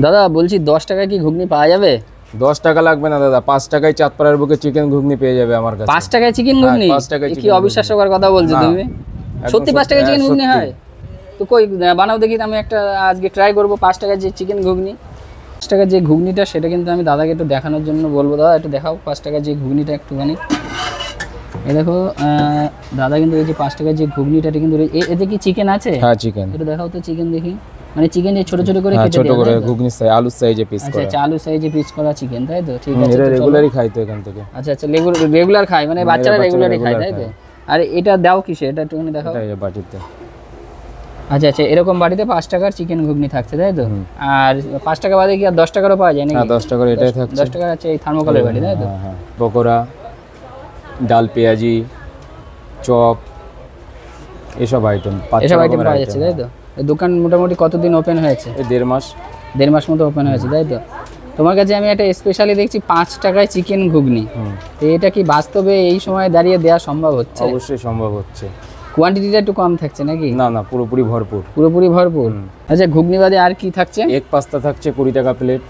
দাদা বলছি 10 টাকায় কি ঘুগনি পাওয়া যাবে? 10 টাকা লাগবে না দাদা, 5 টাকায় চাঁদপাড়ার বুকে চিকেন ঘুগনি পেয়ে যাবে আমার কাছে। 5 টাকায় চিকেন ঘুগনি? 5 টাকায় কি অবিশ্বাস্যকর কথা বলছো তুমি? সত্যি 5 টাকায় চিকেন ঘুগনি হয়? তো কই বানাও দেখি, আমি একটা আজকে ট্রাই করব 5 টাকার যে চিকেন ঘুগনি। 5 টাকার যে ঘুগনিটা সেটা কিন্তু আমি দাদাকে একটু দেখানোর জন্য বলবো। দাদা একটু দেখাও 5 টাকার যে ঘুগনিটা একটুখানি। এই দেখো দাদা কিন্তু এই যে 5 টাকার যে ঘুগনিটা কিন্তু এতে কি চিকেন আছে? হ্যাঁ চিকেন। একটু দেখাও তো চিকেন দেখি। মানে চিকেন যে ছোট ছোট করে কেটে ছোট করে ঘুগনি আলু সাইজে পিস করা। আচ্ছা আলু সাইজে পিস করা চিকেন, তাই তো? ঠিক আছে, এটা রেগুলারই খাই তো এখান থেকে। আচ্ছা রেগুলার খাই, মানে বাচ্চারা রেগুলারই খায়, তাই তো? আর এটা দাও কিসে? এটা একটুখানি দেখাও। এটা বাটিতে। আচ্ছা এরকম বাটিতে 5 টাকার চিকেন ঘুগনি থাকছে, তাই তো? আর 5 টাকা বাদে কি আর 10 টাকারও পাওয়া যায় নাকি? হ্যাঁ 10 টাকার এটাই থাকছে। 10 টাকার আছে এই থার্মোকলের বাটি, তাই তো? হ্যাঁ পকোড়া, ডাল পেঁয়াজি, চপ, এসব আইটেম পাওয়া যাচ্ছে, তাই তো? এই দোকান মোটামুটি কতদিন ওপেন হয়েছে? এই 1.5 মাস। 1.5 মাস মতো ওপেন হয়েছে, তাই তো? তোমার কাছে আমি একটা স্পেশালি দেখছি 5 টাকায় চিকেন ঘুগনি। তো এটা কি বাস্তবে এই সময় দাঁড়িয়ে দেওয়া সম্ভব হচ্ছে? অবশ্যই সম্ভব হচ্ছে। কোয়ান্টিটিটা একটু কম থাকছে নাকি? না না, পুরোপুরি ভরপুর। পুরোপুরি ভরপুর। আচ্ছা ঘুগনি বাদে আর কি থাকছে? এক পাস্তা থাকছে 20 টাকা প্লেট।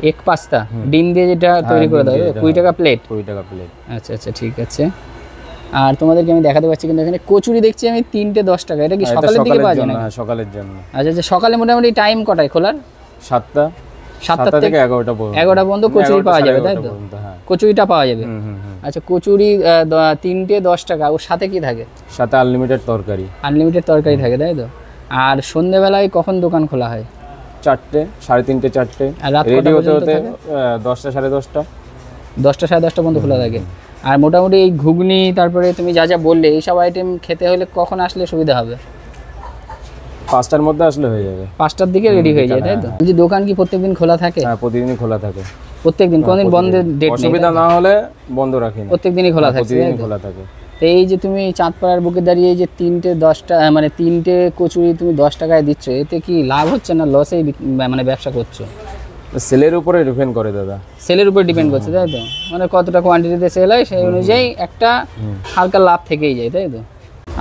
এক পাস্তা ডিম দিয়ে যেটা তৈরি করে দাও, 20 টাকা প্লেট? 20 টাকা প্লেট। আচ্ছা ঠিক আছে। আর তোমাদেরকে আমি দেখাতে পাচ্ছি কিন্তু এখানে কচুরি দেখছি আমি 3টে 10 টাকা। এটা কি সকালের দিকে পাওয়া যায় না? হ্যাঁ সকালের জন্য। আচ্ছা সকালে মোটামুটি টাইম কটায় খোলার? 7টা থেকে 11টা পর্যন্ত। 11টা পর্যন্ত কচুরি পাওয়া যাবে, তাই তো? কচুরিটা পাওয়া যাবে। আচ্ছা কচুরি 3টে 10 টাকা। ওর সাথে কি থাকে? সাথে আনলিমিটেড তরকারি। আনলিমিটেড তরকারি থাকে, তাই তো? আর সন্ধ্যাবেলায় কখন দোকান খোলা হয়? 4টে, 3:30, 4টে। আর রাত রেডি হতে 10টা, 10:30। 10টা 10:30 পর্যন্ত খোলা থাকে। আর মোটামুটি এই ঘুগনি তারপরে তুমি যা বললে এইসব আইটেম খেতে হলে কখন আসলে সুবিধা হবে? 5টার মধ্যে আসলে হয়ে যাবে। 5টার দিকে রেডি হয়ে যায়, তাই তো? বলছি দোকান কি প্রত্যেকদিন খোলা থাকে? হ্যাঁ প্রতিদিনই খোলা থাকে। প্রত্যেকদিন? কোনদিন বন্ধের ডেট নেই? অসুবিধা না হলে বন্ধ রাখি না, প্রত্যেকদিনই খোলা থাকে। প্রতিদিনই খোলা থাকে। তো এই যে তুমি চাঁদপাড়ার বুকে দাঁড়িয়ে এই যে 3টে 10টা মানে 3টে কচুরি তুমি 10 টাকায় দিচ্ছ, এতে কি লাভ হচ্ছে না লসেই মানে ব্যবসা করছো? সেলের উপরে ডিপেন্ড করে দাদা। সেলের উপর ডিপেন্ড করছে, তাই তো? মানে কতটা কোয়ান্টিটিতে সেল হয় সেই অনুযায়ী একটা হালকা লাভ থেকেই যায়, তাই তো?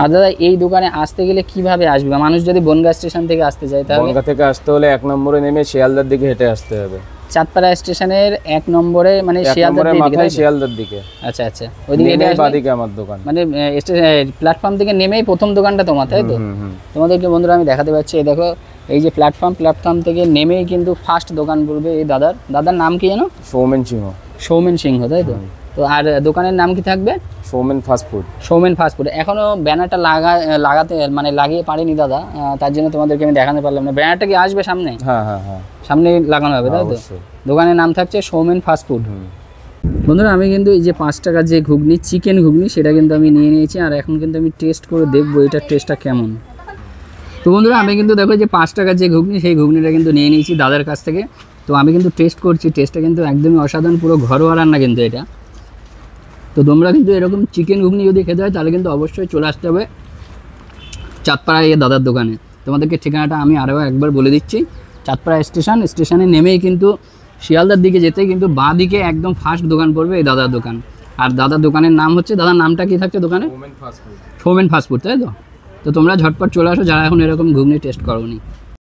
আর দাদা এই দোকানে আসতে গেলে কিভাবে আসবে? মানুষ যদি বনগাঁ স্টেশন থেকে আসতে চায় তাহলে? বনগাঁ থেকে আসতে হলে 1 নম্বরে নেমে শিয়ালদার দিকে হেঁটে আসতে হবে। চাঁদপাড়া স্টেশনের 1 নম্বরে মানে শিয়ালদার দিকে? শিয়ালদার দিকে। আচ্ছা ওইদিকে হেঁটে আসলে বাদিকে আমার দোকান। মানে প্ল্যাটফর্ম থেকে নেমেই প্রথম দোকানটা তোমার, তাই তো? তোমাদেরকে বন্ধুরা আমি দেখাতে পাচ্ছি, এই দেখো এই যে প্ল্যাটফর্ম থেকে নেমেই কিন্তু ফার্স্ট দোকান পড়বে এই দাদার নাম কি জানো? সৌমেন সিংহ, তাই তো? তো আর দোকানের নাম কি থাকবে? সৌমেন ফাস্টফুড। এখনো ব্যানারটা লাগাতে মানে লাগিয়ে পারেনি দাদা, তার জন্য তোমাদেরকে আমি দেখাতে পারলাম না। ব্যানারটা কি আসবে সামনে? হ্যাঁ সামনে লাগানো হবে, তাই তো? দোকানের নাম থাকছে সৌমেন ফাস্টফুড। বন্ধুরা আমি কিন্তু এই যে 5 টাকার যে ঘুগনি চিকেন ঘুগনি সেটা কিন্তু আমি নিয়ে নিয়েছি, আর এখন কিন্তু আমি টেস্ট করে দেখবো এটার টেস্টটা কেমন। তো বন্ধুরা আমি কিন্তু দেখো যে 5 টাকার যে ঘুগনি সেই ঘুগনিটা কিন্তু নিয়ে নিয়েছি দাদার কাছ থেকে। তো আমি কিন্তু টেস্ট করছি, টেস্টটা কিন্তু একদমই অসাধারণ, পুরো ঘরোয়া রান্না কিন্তু এটা। তো তোমরা কিন্তু এরকম চিকেন ঘুগনি যদি খেতে হয় তাহলে কিন্তু অবশ্যই চলে আসতে হবে চাঁদপাড়া এই দাদার দোকানে। তোমাদেরকে ঠিকানাটা আমি আরও একবার বলে দিচ্ছি। চাঁদপাড়া স্টেশনে নেমেই কিন্তু শিয়ালদার দিকে যেতে কিন্তু বাঁ দিকে একদম ফার্স্ট দোকান পড়বে এই দাদার দোকান। আর দাদার দোকানের নাম হচ্ছে, দাদার নামটা কি থাকছে দোকানে? সৌমেন ফাস্টফুড, তাই তো? তো তোমরা ঝটপট চলে আসো যারা এখন এরকম ঘুগনি টেস্ট করোনি।